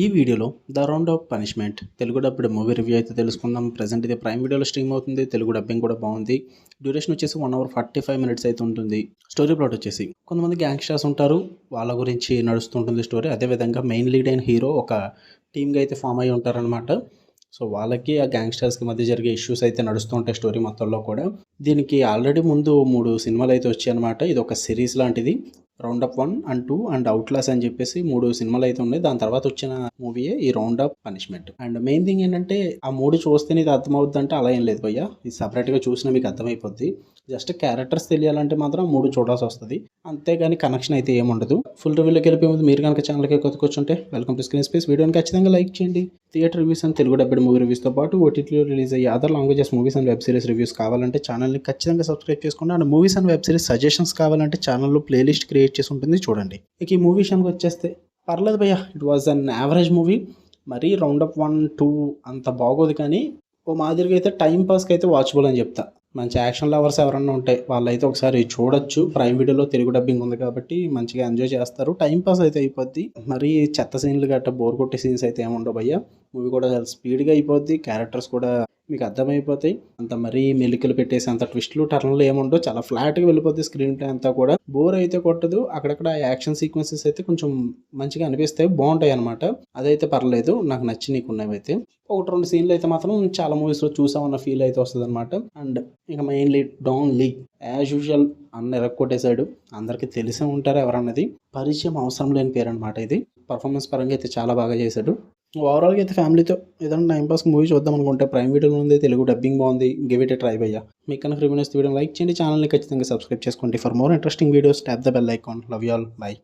ఈ వీడియోలో the round of punishment Telugu dubbed movie review అయితే తెలుసుకుందాం. ప్రజెంట్ ఇది ప్రైమ్ వీడియోలో స్ట్రీమ్ అవుతుంది. తెలుగు డబ్బింగ్ కూడా బాగుంది. డ్యూరేషన్ వచ్చేసి 1 hour 45 minutes అయితే ఉంటుంది. స్టోరీ ప్లాట్ వచ్చేసి కొంతమంది గ్యాంగ్స్టర్స్ ఉంటారు, వాళ్ళ గురించి నడుస్తుంటుంది స్టోరీ. అదేవిధంగా మెయిన్ లీడ్ అయిన హీరో ఒక టీమ్గా అయితే ఫామ్ అయ్యి ఉంటారనమాట. సో వాళ్ళకి ఆ గ్యాంగ్స్టర్స్కి మధ్య జరిగే ఇష్యూస్ అయితే నడుస్తూ ఉంటాయి స్టోరీ మొత్తంలో కూడా. దీనికి ఆల్రెడీ ముందు 3 సినిమాలు అయితే వచ్చాయి అనమాట. ఇది ఒక సిరీస్ లాంటిది. రౌండ్ అప్ 1 అండ్ 2 అండ్ అవుట్లాస్ అని చెప్పేసి 3 సినిమాలు అయితే ఉన్నాయి. దాని తర్వాత వచ్చిన మూవీయే ఈ round up punishment. And main thing ఏంటంటే ఆ 3 చూస్తేనే ఇది అర్థమవుద్ది అంటే అలా ఏం లేదు భయ్య. ఇది సపరేట్గా చూసినా మీకు అర్థమైపోద్ది. జస్ట్ క్యారెక్టర్స్ తెలియాలంటే మాత్రం 3 చూడాల్సి వస్తుంది. అంతేగాని కనెక్షన్ అయితే ఏముండదు. ఫుల్ రివ్యూలోకి వెళ్ళిపోయే ముందు మీరు కనుక ఛానల్కి కొత్తకొచ్చుంటే వెల్కమ్ టు స్క్రీన్ స్పేస్. వీడియోని ఖచ్చితంగా లైక్ చేయండి. Theatre reviews and Telugu dubbed movie రివ్యూస్తో పాటు ఓటీటీలో రిలీజ్ అయ్యే other languages movies and web series reviews కావాలంటే ఛానల్ని ఖచ్చితంగా సబ్స్క్రైబ్ చేసుకోండి. And movies and web series suggestions కావాలంటే ఛానల్లో ప్లేలిస్ట్ క్రియేట్ చేసి ఉంటుంది, చూడండి. ఇక ఈ మూవీ విషయానికి వచ్చేస్తే పర్లేదు భయ్య, it was an average movie. మరీ రౌండ్ అప్ 1, 2 అంత బాగోదు, కానీ ఓ మాదిరిగా అయితే టైం పాస్కి అయితే వాచబుల్ అని చెప్తా. మంచి యాక్షన్ లవర్స్ ఎవరన్నా ఉంటే వాళ్ళైతే ఒకసారి చూడొచ్చు. ప్రైమ్ వీడియోలో తెలుగు డబ్బింగ్ ఉంది కాబట్టి మంచిగా ఎంజాయ్ చేస్తారు. టైం పాస్ అయితే అయిపోద్ది. మరీ చెత్త సీన్లు గట్ట బోర్ కొట్టే సీన్స్ అయితే ఏముండవు భయ్య. మూవీ కూడా చాలా స్పీడ్గా అయిపోద్ది. క్యారెక్టర్స్ కూడా మీకు అర్థమైపోతాయి. అంత మరీ మెలికలు పెట్టేసి అంత ట్విస్ట్లు టర్న్లు ఏముండవు. చాలా ఫ్లాట్గా వెళ్ళిపోద్ది స్క్రీన్ ప్లే అంతా కూడా. బోర్ అయితే కొట్టదు. అక్కడక్కడ యాక్షన్ సీక్వెన్సెస్ అయితే కొంచెం మంచిగా అనిపిస్తాయి, బాగుంటాయి అనమాట. అదైతే పర్లేదు, నాకు నచ్చి నీకున్నవైతే. 1-2 సీన్లు అయితే మాత్రం చాలా మూవీస్లో చూసామన్న ఫీల్ అయితే వస్తుంది అనమాట. అండ్ ఇక mainly Don Lee as usual అన్న ఎరక్కొట్టేశాడు. అందరికీ తెలిసే ఉంటారు ఎవరన్నది. పరిచయం అవసరం లేని పేరు అనమాట ఇది. పర్ఫార్మెన్స్ పరంగా అయితే చాలా బాగా చేశాడు. ఓవరాల్గా అయితే ఫ్యామిలీతో ఏదైనా టైంపాస్ మూవీ చూద్దాం అనుకుంటే ప్రైమ్ వీడియోలో ఉంది. తెలుగు డబ్బింగ్ బాగుంది. గివ్ ఇట్ ఏ ట్రై భయ్యా. మీకు కనుక రివ్యూస్ వీడియో లైక్ చేయండి. ఛానల్ని ఖచ్చితంగా సబ్స్క్రైబ్ చేసుకోండి. For more interesting videos tap the bell icon. Love you all. By.